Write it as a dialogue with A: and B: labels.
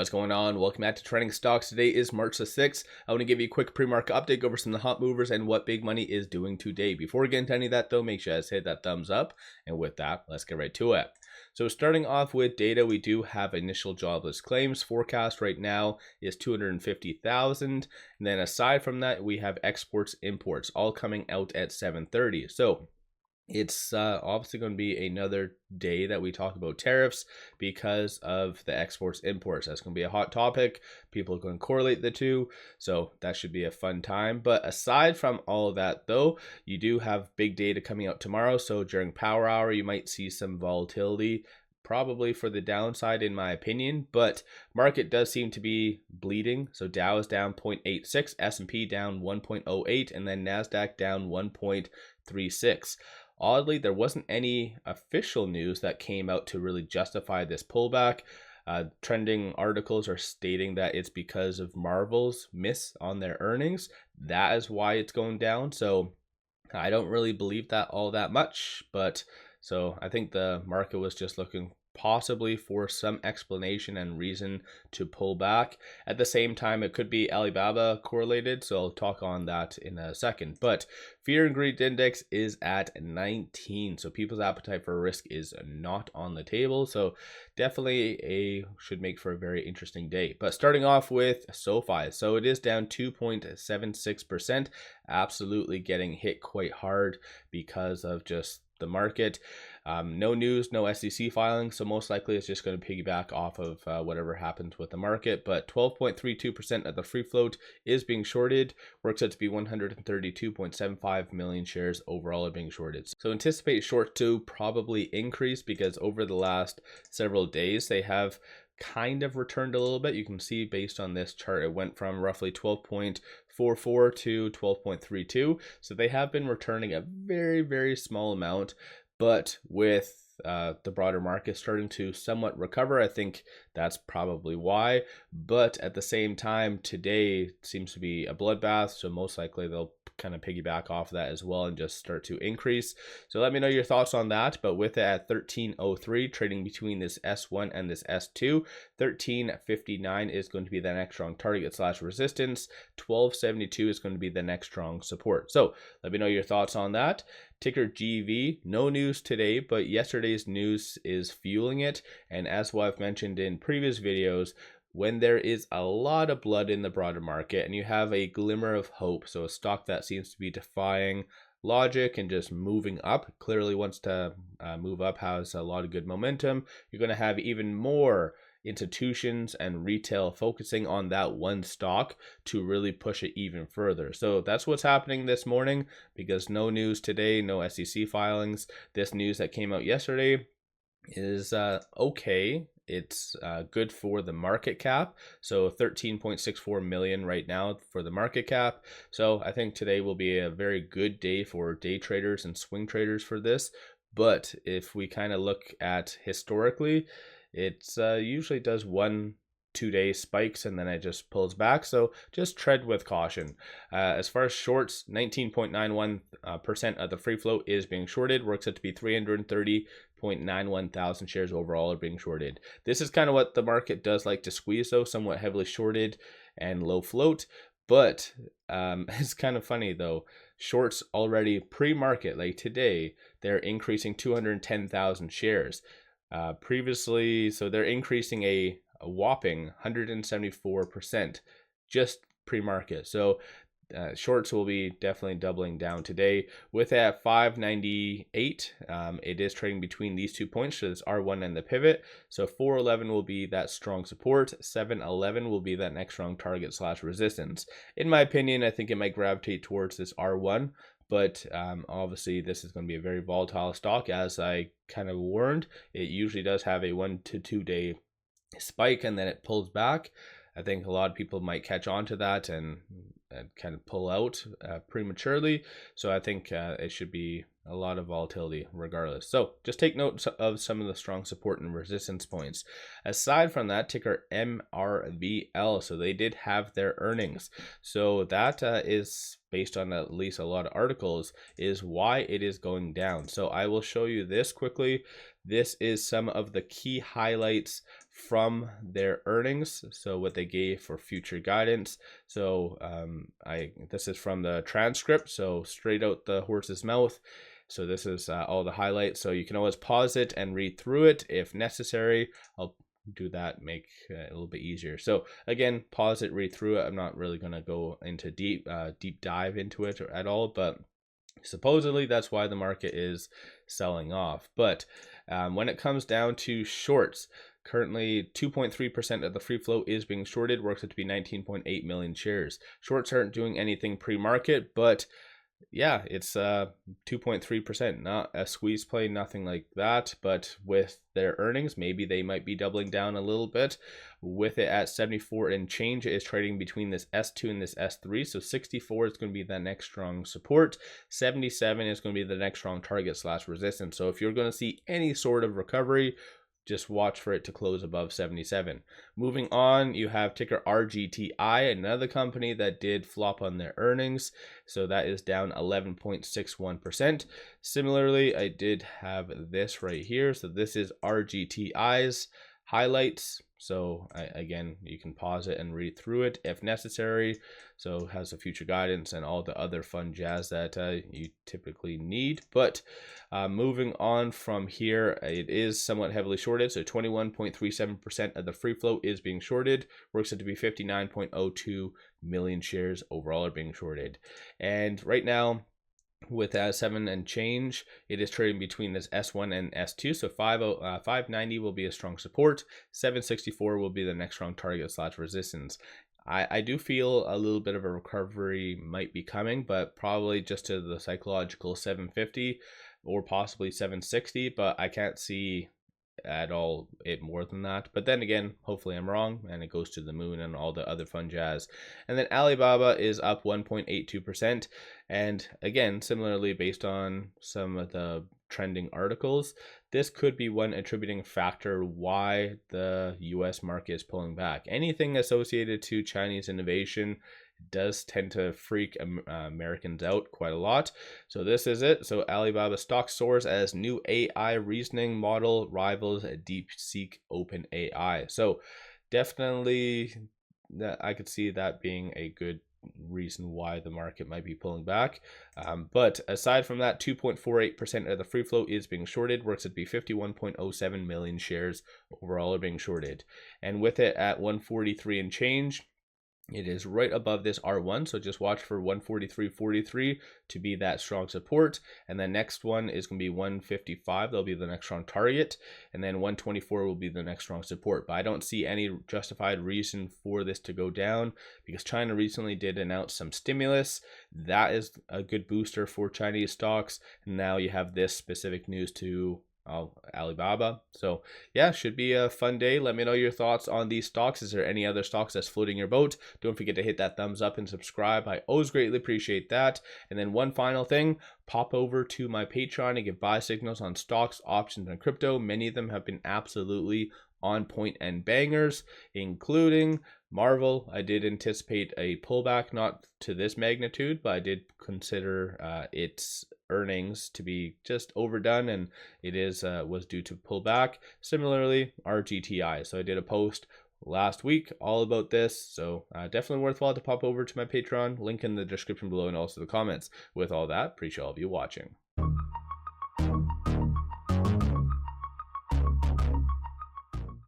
A: What's going on? Welcome back to Trending Stocks. Today is March the 6th. I want to give you a quick pre-market update over some of the hot movers and what big money is doing today. Before we get into any of that though, make sure you guys hit that thumbs up. And with that, let's get right to it. So starting off with data, we do have initial jobless claims. Forecast right now is 250,000. And then aside from that, we have exports, imports, all coming out at 7:30. So it's obviously going to be another day that we talk about tariffs because of the exports imports. That's going to be a hot topic. People are going to correlate the two, so that should be a fun time. But aside from all of that though, you do have big data coming out tomorrow. So during power hour, you might see some volatility, probably for the downside in my opinion, but market does seem to be bleeding. So Dow is down 0.86, S&P down 1.08, and then NASDAQ down 1.36. Oddly, there wasn't any official news that came out to really justify this pullback. Trending articles are stating that it's because of Marvell's miss on their earnings. That is why it's going down. So I don't really believe that all that much, but so I think the market was just looking possibly for some explanation and reason to pull back. At the same time, it could be Alibaba correlated, so I'll talk on that in a second. But fear and greed index is at 19, so people's appetite for risk is not on the table. So definitely should make for a very interesting day. But starting off with Sofi, so it is down 2.76%, absolutely getting hit quite hard because of just the market. No news, no SEC filing, so most likely it's just going to piggyback off of whatever happens with the market. But 12.32% of the free float is being shorted. Works out to be 132.75 million shares overall are being shorted. So anticipate short to probably increase because over the last several days they have kind of returned a little bit. You can see based on this chart, it went from roughly 12.44 to 12.32. So they have been returning a very, very small amount. But with the broader market starting to somewhat recover, I think that's probably why. But at the same time, today seems to be a bloodbath, so most likely they'll kind of piggyback off of that as well and just start to increase. So let me know your thoughts on that. But with it at 1303, trading between this S1 and this S2, 1359 is going to be the next strong target / resistance. 1272 is going to be the next strong support. So let me know your thoughts on that. Ticker GV, no news today, but yesterday's news is fueling it. And as what I've mentioned in previous videos, when there is a lot of blood in the broader market and you have a glimmer of hope, so a stock that seems to be defying logic and just moving up, clearly wants to move up, has a lot of good momentum, you're going to have even more institutions and retail focusing on that one stock to really push it even further. So that's what's happening this morning because no news today, no SEC filings. This news that came out yesterday is okay. It's good for the market cap, so 13.64 million right now for the market cap. So I think today will be a very good day for day traders and swing traders for this. But if we kind of look at historically, it's usually does 1-2 day spikes and then it just pulls back, so just tread with caution. As far as shorts, 19.91% of the free float is being shorted. Works out to be 330.91 thousand shares overall are being shorted. This is kind of what the market does like to squeeze though, somewhat heavily shorted and low float. But it's kind of funny though, shorts already pre-market, like today, they're increasing 210,000 shares. Previously, so they're increasing a whopping 174% just pre-market. So shorts will be definitely doubling down today. With at 598, it is trading between these 2 points, so this R1 and the pivot. So 411 will be that strong support, 711 will be that next strong target / resistance. In my opinion, I think it might gravitate towards this R1. But obviously this is going to be a very volatile stock. As I kind of warned, it usually does have a 1 to 2 day spike and then it pulls back. I think a lot of people might catch on to that and kind of pull out prematurely. So I think it should be a lot of volatility regardless. So just take note of some of the strong support and resistance points. Aside from that, ticker MRVL. So they did have their earnings. So that is based on at least a lot of articles is why it is going down. So I will show you this quickly. This is some of the key highlights from their earnings, so what they gave for future guidance. So this is from the transcript, so straight out the horse's mouth. So this is all the highlights, so you can always pause it and read through it if necessary. I'll do that, make it a little bit easier. So again, pause it, read through it. I'm not really going to go into deep dive into it at all, but supposedly that's why the market is selling off. But when it comes down to shorts, currently 2.3% of the free float is being shorted, works out to be 19.8 million shares. Shorts aren't doing anything pre-market, but yeah, it's 2.3%, not a squeeze play, nothing like that. But with their earnings, maybe they might be doubling down a little bit. With it at 74 and change, it is trading between this S2 and this S3. So 64 is going to be the next strong support. 77 is going to be the next strong target / resistance. So if you're going to see any sort of recovery, just watch for it to close above 77. Moving on, you have ticker RGTI, another company that did flop on their earnings. So that is down 11.61%. Similarly, I did have this right here. So this is RGTI's highlights. So again, you can pause it and read through it if necessary. So it has the future guidance and all the other fun jazz that you typically need. But moving on from here, it is somewhat heavily shorted. So 21.37% of the free float is being shorted. Works out to be 59.02 million shares overall are being shorted. And right now, with 7 and change, it is trading between this S1 and S2. So 590 will be a strong support. 764 will be the next strong target / resistance. I do feel a little bit of a recovery might be coming, but probably just to the psychological 750 or possibly 760, but I can't see at all it more than that. But then again, hopefully I'm wrong and it goes to the moon and all the other fun jazz. And then Alibaba is up 1.82%, and again, similarly, based on some of the trending articles, this could be one attributing factor why the US market is pulling back. Anything associated to Chinese innovation does tend to freak Americans out quite a lot. So this is it. So Alibaba stock soars as new AI reasoning model rivals DeepSeek OpenAI. So definitely that I could see that being a good reason why the market might be pulling back. But aside from that, 2.48% of the free float is being shorted, works at be 51.07 million shares overall are being shorted. And with it at 143 and change, it is right above this R1, so just watch for 143.43 to be that strong support. And the next one is going to be 155. That'll be the next strong target. And then 124 will be the next strong support. But I don't see any justified reason for this to go down because China recently did announce some stimulus. That is a good booster for Chinese stocks. And now you have this specific news to Alibaba. So yeah, should be a fun day. Let me know your thoughts on these stocks. Is there any other stocks that's floating your boat? Don't forget to hit that thumbs up and subscribe. I always greatly appreciate that. And then one final thing, pop over to my Patreon and get buy signals on stocks, options, and crypto. Many of them have been absolutely on point and bangers, including Marvell. I did anticipate a pullback, not to this magnitude, but I did consider its earnings to be just overdone, and it is was due to pullback. Similarly, RGTI. So I did a post last week all about this, so definitely worthwhile to pop over to my Patreon. Link in the description below and also the comments. With all that, appreciate all of you watching.